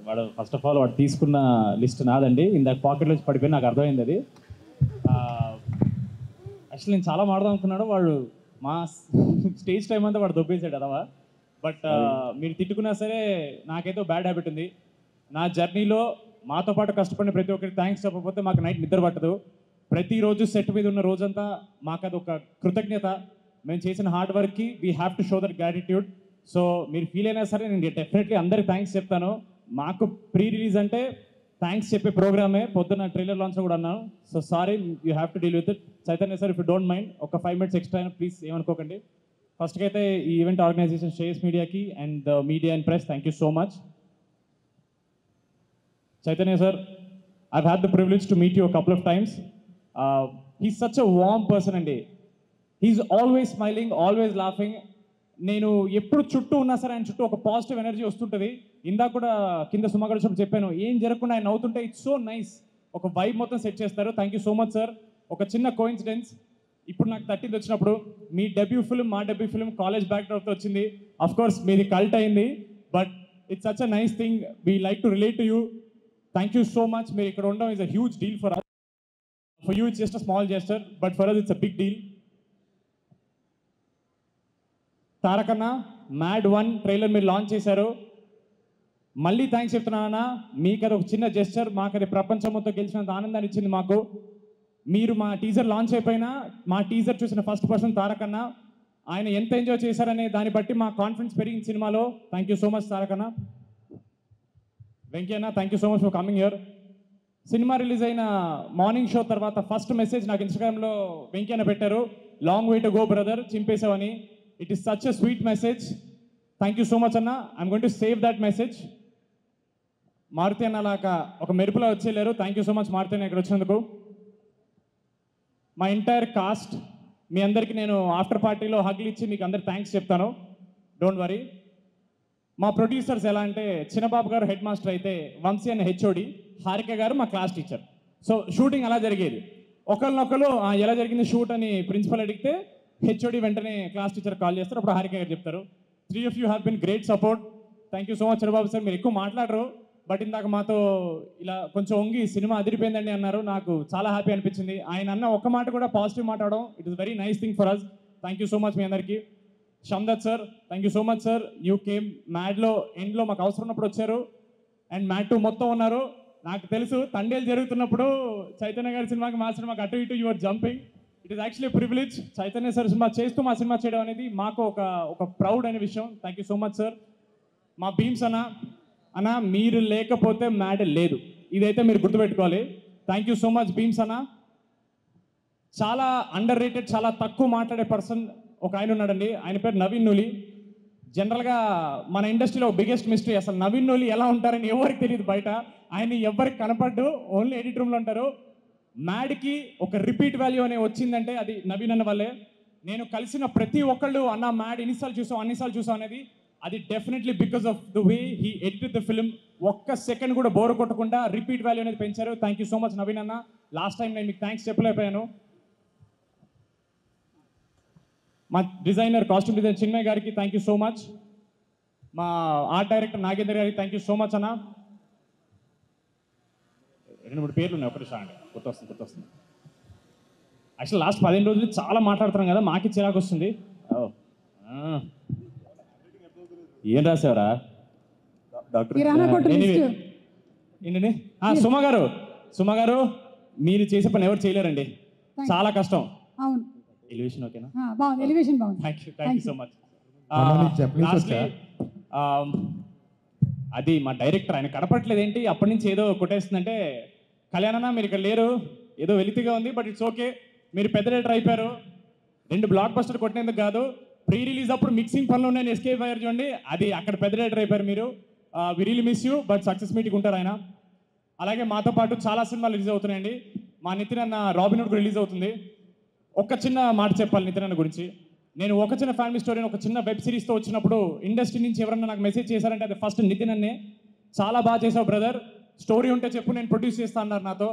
వాడు first of all వాడు తీసుకున్న లిస్ట్ నాదండి. ఇందాక పాకెట్లో పడిపోయి నాకు అర్థమైంది అది. యాక్చువల్లీ నేను చాలా మాడదాం అనుకున్నాడు, వాడు మా స్టేజ్ టైం అంతా వాడు దొబ్బేసాడు అదవా. బట్ మీరు తిట్టుకున్నా సరే నాకైతే బ్యాడ్ హ్యాబిట్ ఉంది. నా జర్నీలో మాతో పాటు కష్టపడిన ప్రతి ఒక్కరికి థ్యాంక్స్ చెప్పకపోతే మాకు నైట్ నిద్ర పట్టదు. ప్రతిరోజు సెట్ మీద ఉన్న రోజంతా మాకు అది ఒక కృతజ్ఞత. మేము చేసిన హార్డ్ వర్క్కి we have to show that gratitude. So మీరు ఫీల్ అయినా సరే నేను డెఫినెట్లీ అందరికి థ్యాంక్స్ చెప్తాను. మాకు ప్రీ రిలీజ్ అంటే థ్యాంక్స్ చెప్పే ప్రోగ్రామే. పొద్దున్న ట్రైలర్ లాంచ్ కూడా అన్నాను. So sorry, you have to deal with it. Chaitanya sir, if you don't mind ఒక 5 minutes ఎక్స్ట్రా అయినా ప్లీజ్ ఏమనుకోకండి. ఫస్ట్కి అయితే ఈ ఈవెంట్ ఆర్గనైజేషన్ శ్రేయస్ మీడియాకి and media and press thank you so much. Chaitanya sir, I've had the privilege to meet you a couple of times. He's such a warm person and he's always smiling, always laughing. నేను ఎప్పుడు చుట్టూ ఉన్నా సరే ఆయన చుట్టూ ఒక positive energy వస్తుంటుంది. ఇందాక కూడా కింద సుమాగడ చెప్పాను, ఏం జరగకుండా ఆయన నవ్వుతుంటే ఇట్స్ సో నైస్. ఒక వైబ్ మొత్తం సెట్ చేస్తారు. Thank you so much sir. ఒక చిన్న కోఇన్సిడెన్స్, ఇప్పుడు నాకు 13th వచ్చినప్పుడు మీ డెబ్యూ ఫిల్మ్, మా డెబ్యూ ఫిల్మ్ కాలేజ్ బ్యాక్డ్రాప్తో వచ్చింది. అఫ్ కోర్స్ మీది కల్ట్ అయింది, but it's such a nice thing. We like to relate to you. Thank you so much. మీరు ఇక్కడ ఉండడం is a huge deal for us. For you it's just a small gesture, but for us it's a big deal. తారకన్న, Mad 1 trailer మీరు launch చేశారు. మళ్ళీ thanks చెప్తున్నానన్నా. మీకు అది ఒక చిన్న జెస్చర్, మాకు అది ప్రపంచం మొత్తం గెలిచినంత ఆనందాన్ని ఇచ్చింది మాకు. మీరు మా టీజర్ లాంచ్ అయిపోయినా మా టీజర్ చూసిన ఫస్ట్ పర్సన్ తారకన్న. ఆయన ఎంత ఎంజాయ్ చేశారనే దాన్ని బట్టి మా కాన్ఫిడెన్స్ పెరిగింది సినిమాలో. థ్యాంక్ యూ సో మచ్ తారకన్న. వెంకయ్యన్న, thank you so much for coming here. Cinema release అయిన మార్నింగ్ షో తర్వాత ఫస్ట్ మెసేజ్ నాకు ఇన్స్టాగ్రామ్లో వెంకయ్యన్న పెట్టారు, long way to go brother, చింపేసావని. It is such a sweet message. Thank you so much అన్న. I'm going to save that message. Maruthi అన్న లాగా ఒక మెరుపులా వచ్చేలేరు. Thank you so much Maruthi అన్న ఇక్కడ వచ్చినందుకు. మా ఎంటైర్ కాస్ట్, మీ అందరికీ నేను ఆఫ్టర్ పార్టీలో హగ్లు ఇచ్చి మీకు అందరికి థ్యాంక్స్ చెప్తాను, డోంట్ వరీ. మా ప్రొడ్యూసర్స్ ఎలా అంటే, చిన్నబాబు గారు హెడ్ మాస్టర్ అయితే వంశీ అనే హెచ్ఓడి, హారిక గారు మా క్లాస్ టీచర్. సో షూటింగ్ అలా జరిగేది. ఒకరినొకరు ఎలా జరిగింది షూట్ అని ప్రిన్సిపల్ అడిగితే హెచ్ఓడి వెంటనే క్లాస్ టీచర్ కాల్ చేస్తారు, అప్పుడు హారిక గారు చెప్తారు. 3 of you have been great support. Thank you so much Chinnababu sir. మీరు ఎక్కువ మాట్లాడరు, బట్ ఇందాక మాతో ఇలా కొంచెం వంగి సినిమా అదిరిపోయిందండి అన్నారు. నాకు చాలా హ్యాపీ అనిపించింది. ఆయన అన్న ఒక్క మాట కూడా పాజిటివ్ మాట్లాడడం, it is very nice thing for us. Thank you so much మీ అందరికీ. Shamdat sir, thank you so much sir. You came మ్యాడ్లో ఎండ్లో మాకు అవసరం ఉన్నప్పుడు వచ్చారు, అండ్ మ్యాడ్ 2 మొత్తం ఉన్నారు. నాకు తెలుసు తండేలు జరుగుతున్నప్పుడు చైతన్య గారి సినిమాకి మా సినిమాకి అటు ఇటు your jumping. It is actually privilege. Chaitanya sir cinema చేస్తూ మా సినిమా చేయడం అనేది మాకు ఒక ప్రౌడ్ అనే విషయం. Thank you so much sir. మా భీమ్స్ అన్న, మీరు లేకపోతే మ్యాడ్ లేదు, ఇదైతే మీరు గుర్తుపెట్టుకోవాలి. Thank you so much Bheems అన్న. చాలా అండర్ రేటెడ్, చాలా తక్కువ మాట్లాడే పర్సన్ ఒక ఆయన ఉన్నాడండి, ఆయన పేరు నవీన్ నూలి. జనరల్గా మన ఇండస్ట్రీలో బిగ్గెస్ట్ మిస్టరీ, అసలు నవీన్ నూలి ఎలా ఉంటారని ఎవరికి తెలియదు బయట. ఆయన ఎవరికి కనపడ్డు, ఓన్లీ ఎడిట్ రూమ్లో ఉంటారు. మ్యాడ్కి ఒక రిపీట్ వాల్యూ అనే వచ్చిందంటే అది నవీన్ అన్న వల్లే. నేను కలిసిన ప్రతి ఒక్కళ్ళు అన్న మ్యాడ్ అన్నిసార్లు చూసాం అనేది, అది definitely because of the way he edited the film. ఒక్క సెకండ్ కూడా బోర్ కొట్టకుండా రిపీట్ వాల్యూ అనేది పెంచారు. Thank you so much Naveen అన్న. లాస్ట్ టైం నేను మీకు థ్యాంక్స్ చెప్పలేకపోయాను. మా డిజైనర్, కాస్ట్యూమ్ డిజైనర్ చిన్మయ్ గారికి థ్యాంక్ యూ సో మచ్. మా ఆర్ట్ డైరెక్టర్ నాగేందర్ గారికి థ్యాంక్ యూ సో మచ్ అన్న. 2-3 పేర్లు ఉన్నాయి, ఒకటి అండి గుర్తొస్తుంది. యాక్చువల్ లాస్ట్ 15 రోజులు చాలా మాట్లాడుతున్నాం కదా, మాకి చిరాకు వస్తుంది. ఏం రాసావరా డాక్టర్? ఏంటండి సుమ గారు, మీరు చేసే పని ఎవరు చేయలేరండి, చాలా కష్టం. ఎలివేషన్ ఓకేనా? బాగుంది, ఎలివేషన్ బాగుంది. Thank you so much. అది మా డైరెక్టర్, ఆయన కనపట్లేదు ఏంటి అప్పటి నుంచి ఏదో కొట్టేస్తుందంటే, కళ్యాణన్న మీరు ఇక్కడ లేరు, ఏదో వెలితిగా ఉంది, బట్ ఇట్స్ ఓకే. మీరు పెద్ద డైరెక్టర్ అయిపోయారు. 2 బ్లాక్ బస్టర్ కొట్టినందుకు కాదు, ప్రీ రిలీజ్ అప్పుడు మిక్సింగ్ పనులు ఉన్నాయని ఎస్కేప్ అయ్యారు చూడండి, అది అక్కడ పెద్ద డైరెక్టర్ అయిపోయారు మీరు. We really miss you, but success meeting ఉంటారు ఆయన. అలాగే మాతో పాటు చాలా సినిమాలు రిలీజ్ అవుతున్నాయండి. మా నితిన్ అన్న రాబిన్ హుడ్ రిలీజ్ అవుతుంది. ఒక చిన్న మాట చెప్పాలి నితిన్ అన్న గురించి. నేను ఒక చిన్న ఫ్యామిలీ స్టోరీ ఒక చిన్న వెబ్ సిరీస్తో వచ్చినప్పుడు ఇండస్ట్రీ నుంచి ఎవరన్నా నాకు మెసేజ్ చేశారంటే అది ఫస్ట్ నితిన్ అన్నే. చాలా బాగా చేసావు బ్రదర్, స్టోరీ ఉంటే చెప్పు నేను ప్రొడ్యూస్ చేస్తా అన్నారు నాతో.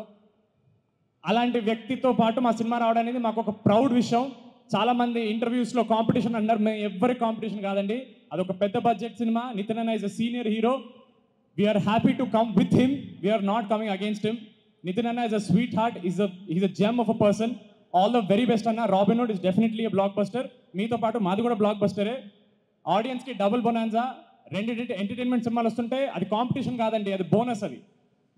అలాంటి వ్యక్తితో పాటు మా సినిమా రావడం అనేది మాకు ఒక ప్రౌడ్ విషయం. చాలామంది ఇంటర్వ్యూస్లో కాంపిటీషన్ అన్నారు, మేము ఎవ్వరి కాంపిటీషన్ కాదండి. అదొక పెద్ద బడ్జెట్ సినిమా. నితిన్ అన్న is a senior hero. We're happy to come with him, we're not coming against him. Nithin అన్న is a sweet heart, is a gem of a person. All the very best అన్న. Robin Hood is definitely a blockbuster. మీతో పాటు మాది కూడా black బస్టరే. ఆడియన్స్కి double bonanza. రెండు entertainment సినిమాలు వస్తుంటే అది కాంపిటీషన్ కాదండి, అది బోనస్. అది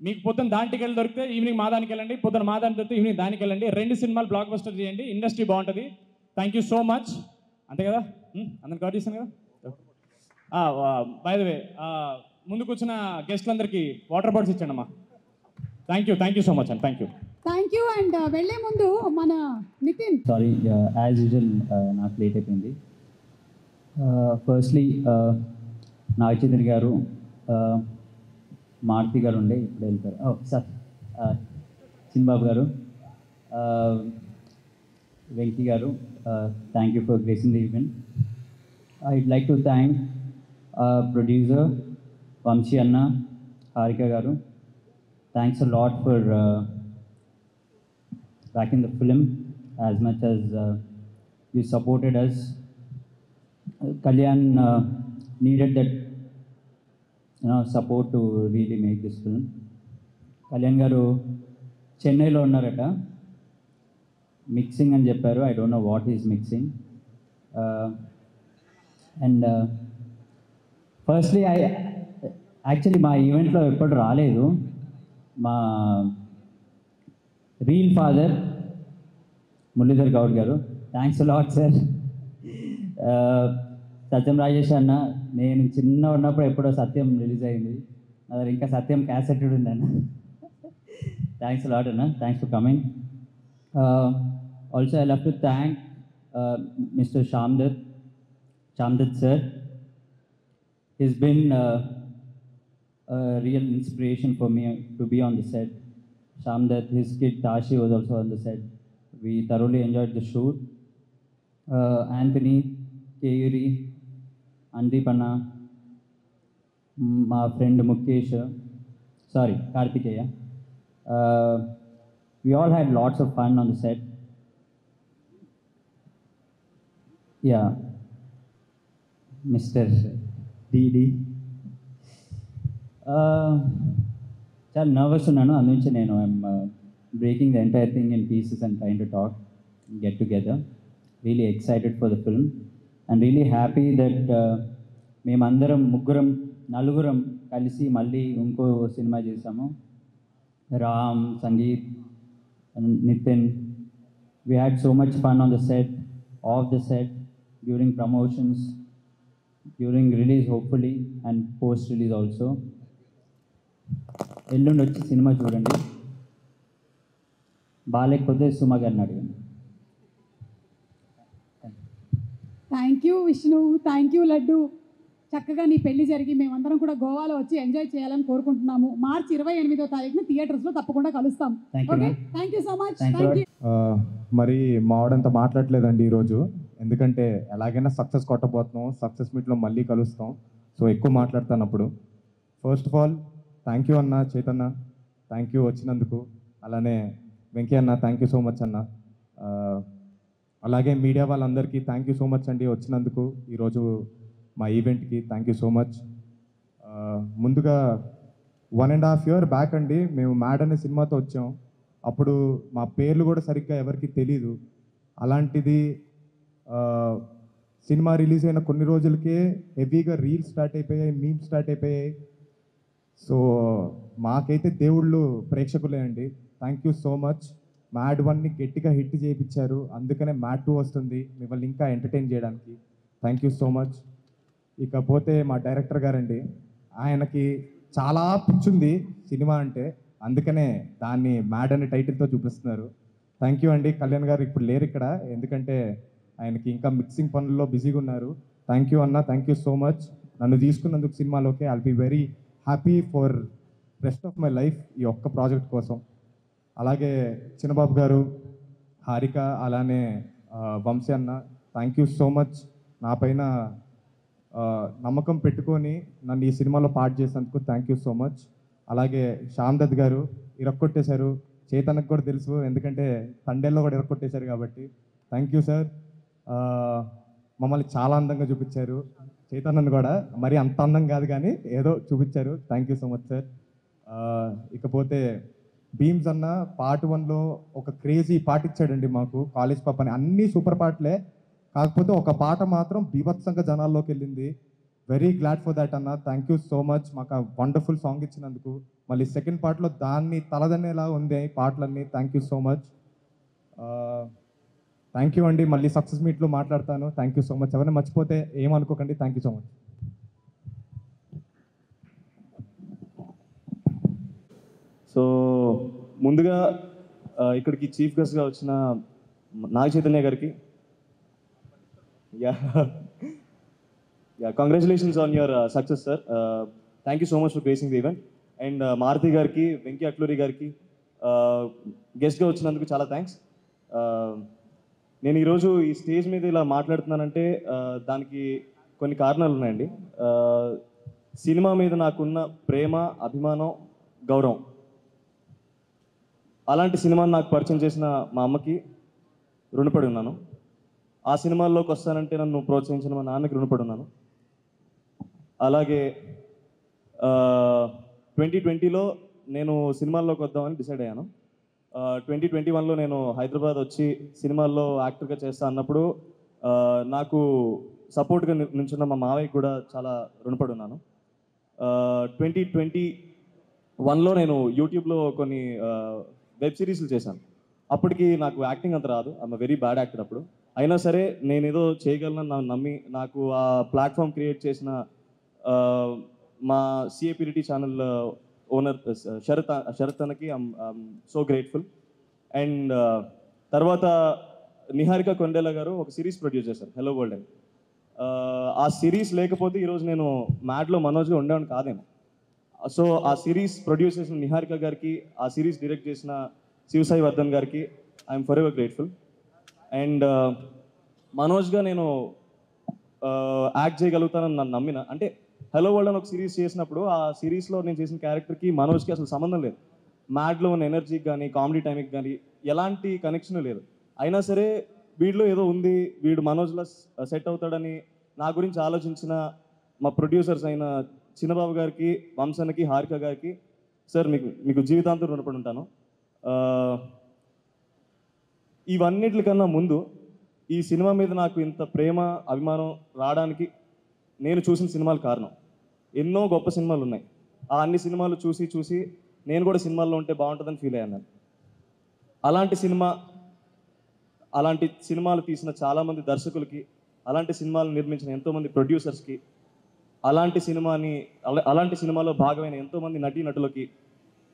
మీకు పొద్దున్న దానికి వెళ్ళి దొరికితే ఈవినింగ్ మా దానికి వెళ్ళండి, పొద్దున్న మా దానికి దొరికితే ఈవినింగ్ దానికి వెళ్ళండి. రెండు సినిమాలు బ్లాక్ బస్టర్ చేయండి, ఇండస్ట్రీ బాగుంటుంది. Thank you so much. అంతే కదా, అందరికి కవర్ చేశాను కదా. బై ద వే, ముందుకు వచ్చిన గెస్ట్లందరికీ వాటర్ బాటిల్స్ ఇచ్చండి అమ్మా. థ్యాంక్ యూ సో మచ్ అండి. Thank you. అండ్ వెళ్ళే ముందు మన నితిన్, సారీ యాజ్ యూజువల్ నాకు లేట్ అయిపోయింది. ఫస్ట్లీ నాగచంద్ర గారు, మారుతి గారు ఉండే ఇప్పుడు వెళ్తారు. సార్ చిన్బాబు గారు, వెంకీ గారు, thank you for gracing the event. I'd like to thank producer Vamsi అన్న, హారిక గారు. Thanks a lot for backing the film as much as you supported us. Kalyan needed that support to really make this film. Kalyan garu Chennai lo unnarata, mixing అని చెప్పారు. I don't know what is mixing. And firstly I actually మా ఈవెంట్లో ఎప్పుడు రాలేదు. మా reel father Muralidhar Goud గారు, thanks lot sir. సత్యం రాజేష్ అన్న, నేను చిన్న ఉన్నప్పుడు ఎప్పుడో సత్యం రిలీజ్ అయింది, నా దగ్గర ఇంకా సత్యం క్యాసెటెడ్ ఉందన్న. థ్యాంక్స్ లాట్ అన్న, thanks for coming. Also I love to thank mister Shyamdat sir. He's been real inspiration for me to be on the set. Shamdat, his kid Tashi was also on the set. We thoroughly enjoyed the shoot. Anthony, Kayuri, Andipanna, my friend Mukesh, Kartikeya. We all had lots of fun on the set. Yeah, Mr. DD. చాలా nervous ఉన్నాను, అందుకే నేను I'm breaking the entire thing in pieces and trying to talk, get together. Really excited for the film and really happy that మేమందరం నలుగురం కలిసి మళ్ళీ ఇంకో సినిమా చేసాము. Ram, Sangeeth, Nithin, we had so much fun on the set, off the set, during promotions, during release hopefully and post release also. ఎల్లుండి వచ్చి సినిమా చూడండి, బాగాలేకపోతే సుమా గారిని అడగండి. Thank you Vishnu, thank you laddu. చక్కగా నీ పెళ్లి జరిగి మేమందరం కూడా గోవాలో వచ్చి ఎంజాయ్ చేయాలని కోరుకుంటున్నాము. మార్చి 28వ తారీఖున థియేటర్స్లో తప్పకుండా కలుస్తాం. Okay, thank you so much. Thank you. మరి మావాడంతా మాట్లాడలేదండి ఈరోజు, ఎందుకంటే ఎలాగైనా సక్సెస్ కొట్టబోతున్నాం, సక్సెస్ మీట్లో మళ్ళీ కలుస్తాం. సో ఎక్కువ మాట్లాడతాను అప్పుడు. First of all thank you అన్న, చైతన్య థ్యాంక్ యూ వచ్చినందుకు. అలానే వెంకీ అన్న థ్యాంక్ యూ సో మచ్ అన్న. అలాగే మీడియా వాళ్ళందరికీ థ్యాంక్ యూ సో మచ్ అండి వచ్చినందుకు ఈరోజు మా ఈవెంట్కి. Thank you so much. ముందుగా 1.5 years బ్యాక్ అండి మేము మ్యాడ్ అనే సినిమాతో వచ్చాం. అప్పుడు మా పేర్లు కూడా సరిగ్గా ఎవరికి తెలీదు. అలాంటిది సినిమా రిలీజ్ అయిన కొన్ని రోజులకే హెవీగా రీల్స్ స్టార్ట్ అయిపోయాయి, మీమ్స్ స్టార్ట్ అయిపోయాయి. సో మాకైతే దేవుళ్ళు ప్రేక్షకులే అండి. Thank you so much. Mad 1ని గట్టిగా హిట్ చేయించారు, అందుకనే మ్యాడ్ 2 వస్తుంది మిమ్మల్ని ఇంకా ఎంటర్టైన్ చేయడానికి. Thank you so much. ఇకపోతే మా డైరెక్టర్ గారండి, ఆయనకి చాలా పిచ్చుంది సినిమా అంటే, అందుకనే దాన్ని మ్యాడ్ అనే టైటిల్తో చూపిస్తున్నారు. థ్యాంక్ యూ అండి. కళ్యాణ్ గారు ఇప్పుడు లేరు ఇక్కడ, ఎందుకంటే ఆయనకి ఇంకా మిక్సింగ్ పనుల్లో బిజీగా ఉన్నారు. థ్యాంక్ యూ అన్న, థ్యాంక్ యూ సో మచ్. నన్ను తీసుకున్నందుకు సినిమాలోకి I'll be very happy for rest of my life ఈ ఒక్క ప్రాజెక్ట్ కోసం. అలాగే చిన్నబాబు గారు, హారిక, అలానే వంశీ అన్న థ్యాంక్ యూ సో మచ్. నా పైన నమ్మకం పెట్టుకొని నన్ను ఈ సినిమాలో పార్ట్ చేసినందుకు థ్యాంక్ యూ సో మచ్. అలాగే శ్యామ్దత్ గారు ఇరక్కొట్టేశారు, చైతన్యకు కూడా తెలుసు ఎందుకంటే తండేల్లో కూడా ఇరక్కొట్టేశారు కాబట్టి థ్యాంక్ యూ సార్. మమ్మల్ని చాలా అందంగా చూపించారు. చైతన్యని కూడా మరి అంత అందం కాదు కానీ ఏదో చూపించారు. Thank you so much sir. ఇకపోతే భీమ్స్ అన్న పార్ట్ 1లో ఒక క్రేజీ పాట ఇచ్చాడండి మాకు, కాలేజ్ పాప అని. అన్నీ సూపర్ పాటలే, కాకపోతే ఒక పాట మాత్రం బీభత్సంగా జనాల్లోకి వెళ్ళింది. వెరీ గ్లాడ్ ఫర్ దాట్ అన్న. థ్యాంక్ యూ సో మచ్ మాకు ఆ వండర్ఫుల్ సాంగ్ ఇచ్చినందుకు. మళ్ళీ సెకండ్ పార్ట్లో దాన్ని తలదన్నేలా ఉంది పాటలన్నీ. Thank you so much. Thank you అండి. మళ్ళీ సక్సెస్ మీట్లో మాట్లాడతాను. Thank you so much. ఎవరైనా మర్చిపోతే ఏమనుకోకండి. Thank you so much. So ముందుగా ఇక్కడికి చీఫ్ గెస్ట్గా వచ్చిన నాగ చైతన్య గారికి congratulations on your success sir. Thank you so much for gracing the event. And Maruthi గారికి, వెంకీ అట్లూరి గారికి గెస్ట్గా వచ్చినందుకు చాలా థ్యాంక్స్. నేను ఈరోజు ఈ స్టేజ్ మీద ఇలా మాట్లాడుతున్నానంటే దానికి కొన్ని కారణాలు ఉన్నాయండి. సినిమా మీద నాకున్న ప్రేమ, అభిమానం, గౌరవం, అలాంటి సినిమాని నాకు పరిచయం చేసిన మా అమ్మకి రుణపడి ఉన్నాను. ఆ సినిమాల్లోకి వస్తానంటే నన్ను ప్రోత్సహించిన మా నాన్నకి రుణపడి ఉన్నాను. అలాగే 2020లో నేను సినిమాల్లోకి వద్దామని డిసైడ్ అయ్యాను. 2021లో నేను హైదరాబాద్ వచ్చి సినిమాల్లో యాక్టర్గా చేస్తా అన్నప్పుడు నాకు సపోర్ట్గా నిల్చున్న మా మావయ్యకి కూడా చాలా రుణపడి ఉన్నాను. 2021లో నేను యూట్యూబ్లో కొన్ని వెబ్ సిరీస్లు చేశాను. అప్పటికి నాకు యాక్టింగ్ అంత రాదు, ఐఎమ్ వెరీ బ్యాడ్ యాక్టర్ అప్పుడు. అయినా సరే నేను ఏదో చేయగలను నమ్మి నాకు ఆ ప్లాట్ఫామ్ క్రియేట్ చేసిన మా సిఏపిరిటీ ఛానల్ ఓనర్ శరత్ అన్నకి ఐఎమ్ సో గ్రేట్ఫుల్. అండ్ తర్వాత నిహారిక కొండేలా గారు ఒక సిరీస్ ప్రొడ్యూస్ చేశారు, హలో వరల్డ్ అని. ఆ సిరీస్ లేకపోతే ఈరోజు నేను మ్యాడ్లో మనోజ్గా ఉండేవాడిని కాదేమో. సో ఆ సిరీస్ ప్రొడ్యూస్ చేసిన నిహారిక గారికి, ఆ సిరీస్ డైరెక్ట్ చేసిన శివసాయి వర్ధన్ గారికి I'm forever grateful. And మనోజ్గా నేను యాక్ట్ చేయగలుగుతానని నన్ను నమ్మిన, అంటే హలో వరల్డ్ అని ఒక సిరీస్ చేసినప్పుడు ఆ సిరీస్లో నేను చేసిన క్యారెక్టర్కి మనోజ్కి అసలు సంబంధం లేదు. మ్యాడ్లో ఉన్న ఎనర్జీకి కానీ కామెడీ టైంకి కానీ ఎలాంటి కనెక్షన్ లేదు. అయినా సరే వీడిలో ఏదో ఉంది, వీడు మనోజ్లో సెట్ అవుతాడని నా గురించి ఆలోచించిన మా ప్రొడ్యూసర్స్ అయిన చిన్నబాబు గారికి, వంశన్నకి, హారిక గారికి, సార్ మీకు జీవితాంతం రుణపడి ఉంటాను. ఇవన్నిటికన్నా ముందు ఈ సినిమా మీద నాకు ఇంత ప్రేమ, అభిమానం రావడానికి నేను చూసిన సినిమాలు కారణం. ఎన్నో గొప్ప సినిమాలు ఉన్నాయి, ఆ అన్ని సినిమాలు చూసి నేను కూడా సినిమాల్లో ఉంటే బాగుంటుందని ఫీల్ అయ్యాను. అలాంటి సినిమాలు తీసిన చాలామంది దర్శకులకి, అలాంటి సినిమాలు నిర్మించిన ఎంతోమంది ప్రొడ్యూసర్స్కి, అలాంటి సినిమాలో భాగమైన ఎంతోమంది నటీనటులకి,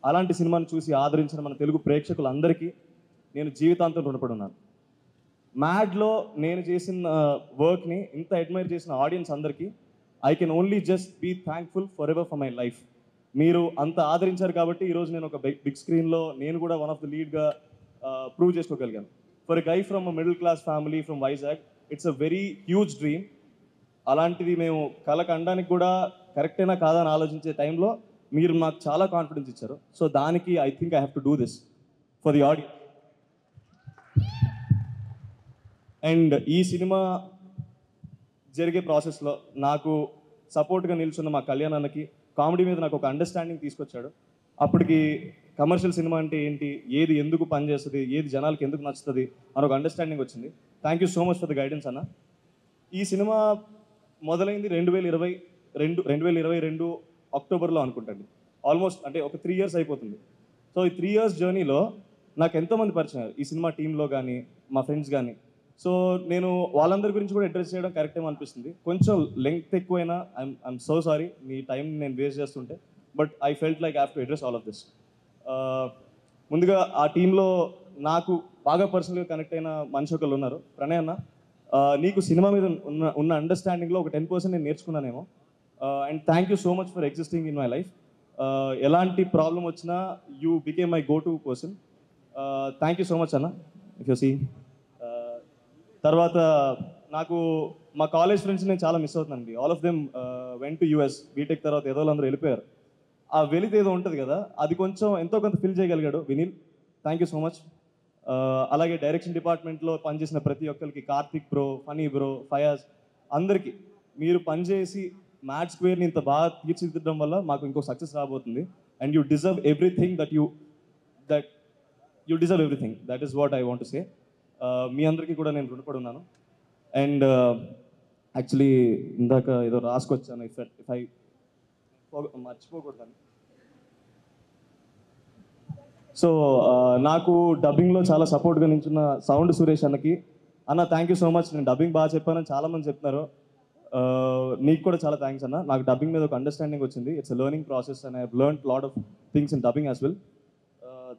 అలాంటి సినిమాని చూసి ఆదరించిన మన తెలుగు ప్రేక్షకులందరికీ నేను జీవితాంతం రుణపడి ఉన్నాను. మ్యాడ్లో నేను చేసిన వర్క్ని ఇంత అడ్మైర్ చేసిన ఆడియన్స్ అందరికీ I can only just be thankful for ever for my life. మీరు అంత ఆదరించారు కాబట్టి ఈరోజు నేను ఒక బిగ్ స్క్రీన్లో నేను కూడా వన్ ఆఫ్ ద లీడ్గా ప్రూవ్ చేసుకోగలిగాను. For a guy from a middle class family from Vizag, it's a very huge dream. అలాంటిది మేము కలకండానికి కూడా కరెక్టేనా కాదా అని ఆలోచించే టైంలో మీరు మాకు చాలా కాన్ఫిడెన్స్ ఇచ్చారు. సో దానికి I think I have to do this for the audience. And ఈ సినిమా జరిగే ప్రాసెస్లో నాకు సపోర్ట్గా నిల్చున్న మా కళ్యాణ్ అన్నకి కామెడీ మీద నాకు ఒక అండర్స్టాండింగ్ తీసుకొచ్చాడు. అప్పటికి కమర్షియల్ సినిమా అంటే ఏంటి, ఏది ఎందుకు పనిచేస్తుంది, ఏది జనాలకి ఎందుకు నచ్చుతుంది అని ఒక అండర్స్టాండింగ్ వచ్చింది. Thank you so much for the guidance అన్న. ఈ సినిమా మొదలైంది 2022 అక్టోబర్లో అనుకుంటండి. ఆల్మోస్ట్ అంటే ఒక 3 years అయిపోతుంది. సో ఈ 3 years జర్నీలో నాకు ఎంతోమంది పరిచయం ఈ సినిమా టీంలో కానీ మా ఫ్రెండ్స్ కానీ. సో నేను వాళ్ళందరి గురించి కూడా అడ్రస్ చేయడం కరెక్ట్ ఏమో అనిపిస్తుంది. కొంచెం లెంగ్త్ ఎక్కువైనా I'm so sorry, me time నేను వేస్ట్ చేస్తుంటే. But I felt like I have to address all of this. ముందుగా ఆ టీంలో నాకు బాగా పర్సనల్గా కనెక్ట్ అయిన మనిషి ఒకళ్ళు ఉన్నారు, ప్రణయ్ అన్న. నీకు సినిమా మీద ఉన్న అండర్స్టాండింగ్లో ఒక 10% నేను నేర్చుకున్నానేమో. And thank you so much for existing in my life. ఎలాంటి ప్రాబ్లం వచ్చినా you became my go to person. Thank you so much అన్న. ఇఫ్ యూ సీ తర్వాత నాకు మా కాలేజ్ ఫ్రెండ్స్ నేను చాలా మిస్ అవుతున్నానండి. All of them went to US. BTech తర్వాత ఏదో అందరూ వెళ్ళిపోయారు. ఆ వెలితి ఏదో ఉంటుంది కదా, అది కొంచెం ఎంతో కొంత ఫిల్ చేయగలిగాడు Vineel. Thank you so much. అలాగే డైరెక్షన్ డిపార్ట్మెంట్లో పనిచేసిన ప్రతి ఒక్కరికి, కార్తిక్ బ్రో, ఫనీ బ్రో, ఫయాజ్, అందరికీ మీరు పనిచేసి మ్యాట్ స్క్వేర్ని ఇంత బాగా తీర్చిదిద్దడం వల్ల మాకు ఇంకో సక్సెస్ రాబోతుంది. And you deserve everything that you deserve everything. That is what I want to say. మీ అందరికీ కూడా నేను రుణపడి ఉన్నాను. అండ్ యాక్చువల్లీ ఇందాక ఏదో రాసుకొచ్చాను, ఇఫ్ ఐ మర్చిపోకూడదని. సో నాకు డబ్బింగ్లో చాలా సపోర్ట్గా నించున్న సౌండ్ సురేష్ అన్నకి, అన్న థ్యాంక్ యూ సో మచ్. నేను డబ్బింగ్ బాగా చెప్పానని చాలామంది చెప్తున్నారు. నీకు కూడా చాలా థ్యాంక్స్ అన్న. నాకు డబ్బింగ్ మీద ఒక అండర్స్టాండింగ్ వచ్చింది. It's learning process and I have learned lot of things in dubbing as well.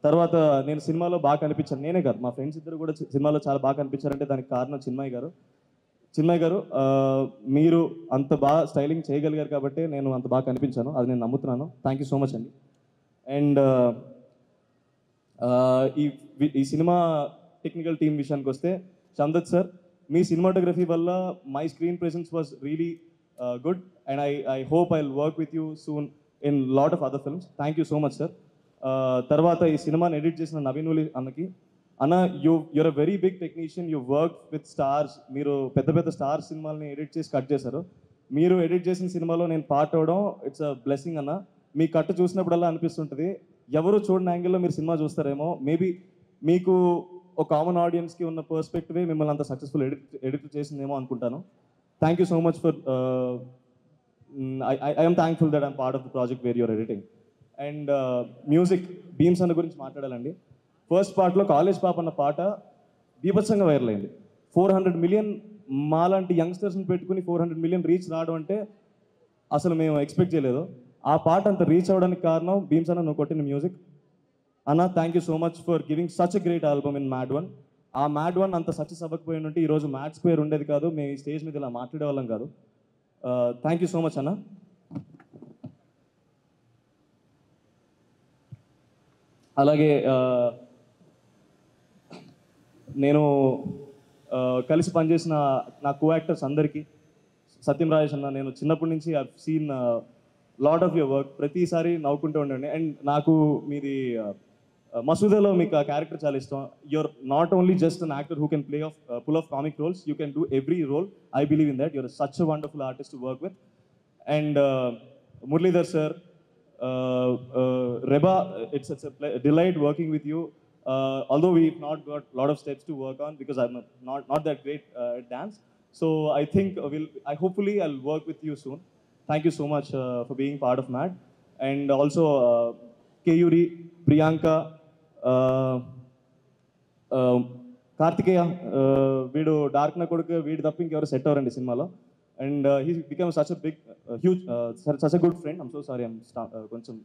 తర్వాత నేను సినిమాలో బాగా కనిపించాను. నేనే కాదు, మా ఫ్రెండ్స్ ఇద్దరు కూడా సినిమాలో చాలా బాగా కనిపించారంటే దానికి కారణం చిన్మయ్ గారు. మీరు అంత బాగా స్టైలింగ్ చేయగలిగారు కాబట్టి నేను అంత బాగా కనిపించాను. అది నేను నమ్ముతున్నాను. థ్యాంక్ యూ సో మచ్ అండి. అండ్ ఈ సినిమా టెక్నికల్ టీమ్ విషయానికి వస్తే, చందత్ సార్, మీ సినిమాటోగ్రఫీ వల్ల my screen presence was really good and I hope I will work with you soon in lot of other films. Thank you so much sir. తర్వాత ఈ సినిమాని ఎడిట్ చేసిన నవీన్ ఉలి అన్నకి, అన్న you're a very big technician, you work with stars. మీరు పెద్ద పెద్ద stars సినిమాలని ఎడిట్ చేసి కట్ చేశారు. మీరు ఎడిట్ చేసిన సినిమాలో నేను పార్ట్ అవడం ఇట్స్ అ బ్లెస్సింగ్ అన్న. మీ కట్ చూసినప్పుడల్లా అనిపిస్తుంటుంది ఎవరు చూడని యాంగిల్లో మీరు సినిమా చూస్తారేమో. మేబీ మీకు ఒక కామన్ ఆడియన్స్కి ఉన్న పర్స్పెక్టివే మిమ్మల్ని అంత సక్సెస్ఫుల్ ఎడిట్ చేసిందేమో అనుకుంటాను. Thank you so much for I am thankful that I'm part of the project where you're editing. And music Bheems అన్న గురించి మాట్లాడాలండి. ఫస్ట్ పార్ట్లో కాలేజ్ పాప అన్న పాట బీభత్సంగా వైరల్ అయింది. 400 million మాలాంటి యంగ్స్టర్స్ని పెట్టుకుని 400 million రీచ్ రావడం అంటే అసలు మేము ఎక్స్పెక్ట్ చేయలేదు. ఆ పాట అంత రీచ్ అవ్వడానికి కారణం భీమ్స్ అన్న నువ్వు కొట్టిన మ్యూజిక్. అన్న thank you so much for giving such a great album in mad one. ఆ మ్యాడ్ వన్ అంత సక్సెస్ అవ్వకపోయి ఉంటే ఈరోజు మ్యాట్ స్క్వేర్ ఉండేది కాదు, మేము ఈ స్టేజ్ మీద ఇలా మాట్లాడే వాళ్ళం కాదు. థ్యాంక్ యూ సో మచ్ అన్న. అలాగే నేను కలిసి పనిచేసిన నా కో యాక్టర్స్ అందరికీ, సత్యం రాజేష్ అన్న, నేను చిన్నప్పటి నుంచి I seen lot of your work. ప్రతిసారి నవ్వుకుంటూ ఉండండి. అండ్ నాకు మీది మసూదాలో మీకు ఆ క్యారెక్టర్ చాలా ఇష్టం. You're not only just an actor who can pull off comic roles, you can do every role. I believe in that. You're such a wonderful artist to work with. And Muralidhar sir, Reba, it's a delight working with you. Although we've not got a lot of steps to work on because I'm not that great at dance. So I think hopefully I'll work with you soon. Thank you so much for being part of MAD. And also Keyuri, Priyanka, Kartikeya, వీడు dark నా కొడుకు, వీడు తప్ప ఇంకెవరు set అవ్వరండి సినిమాలో. And he became such a big, huge, such a good friend. I'm so sorry, I'm కొంచెం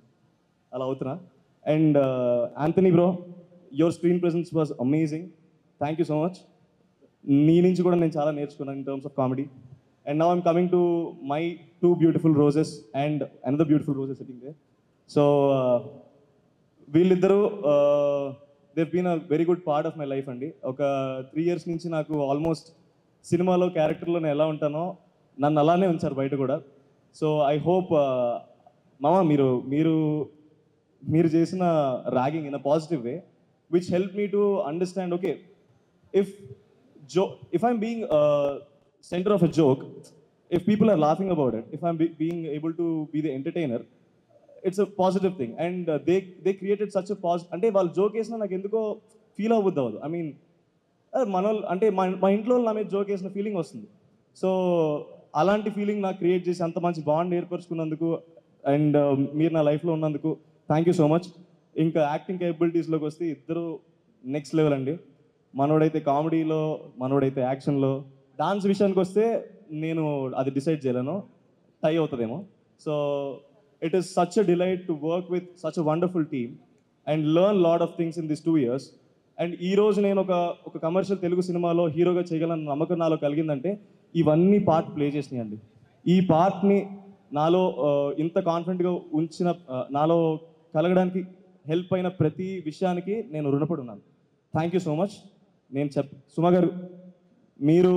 అలా అవుతున్నా. And Anthony bro, your screen presence was amazing. Thank you so much. నీ నుంచి కూడా నేను చాలా నేర్చుకున్నాను in terms of comedy. And now I'm coming to my two beautiful roses and another beautiful rose is sitting there. So వీళ్ళిద్దరూ they've been a very good part of my life అండి. ఒక 3 years నుంచి నాకు almost సినిమాలో క్యారెక్టర్లో నేను ఎలా ఉంటానో నన్ను అలానే ఉంచారు బయట కూడా. సో ఐ హోప్ మామ మీరు చేసిన ragging in a positive way which help me to understand, okay, if I'm being center of a joke, if people are laughing about it, if I'm being able to be the entertainer, it's a positive thing. And they created such a positive, అంటే వాళ్ళు joke వేసినా నాకు ఎందుకో feel అవ్వద్దు అవ్వదు. I mean అంటే మా ఇంట్లో నా మీద జోక్ వేసిన ఫీలింగ్ వస్తుంది. సో అలాంటి ఫీలింగ్ నాకు క్రియేట్ చేసి అంత మంచి బాండ్ ఏర్పరచుకున్నందుకు అండ్ మీరు నా లైఫ్లో ఉన్నందుకు థ్యాంక్ యూ సో మచ్. ఇంకా యాక్టింగ్ కేపబిలిటీస్లోకి వస్తే ఇద్దరు నెక్స్ట్ లెవెల్ అండి. మనోడైతే కామెడీలో, మనోడైతే యాక్షన్లో. డాన్స్ విషయానికి వస్తే నేను అది డిసైడ్ చేయలేను, టై అవుతుందేమో. So it is such a delight to work with such a wonderful team and learn lot of things in this 2 years. And ఈరోజు నేను ఒక కమర్షియల్ తెలుగు సినిమాలో హీరోగా చేయగలన్న నమ్మకం నాలో కలిగిందంటే ఇవన్నీ పార్ట్ ప్లే చేసినాయండి. ఈ పార్ట్ని నాలో ఇంత కాన్ఫిడెంట్గా ఉంచిన, నాలో కలగడానికి హెల్ప్ అయిన ప్రతి విషయానికి నేను రుణపడి ఉన్నాను. Thank you so much. Suma గారు, మీరు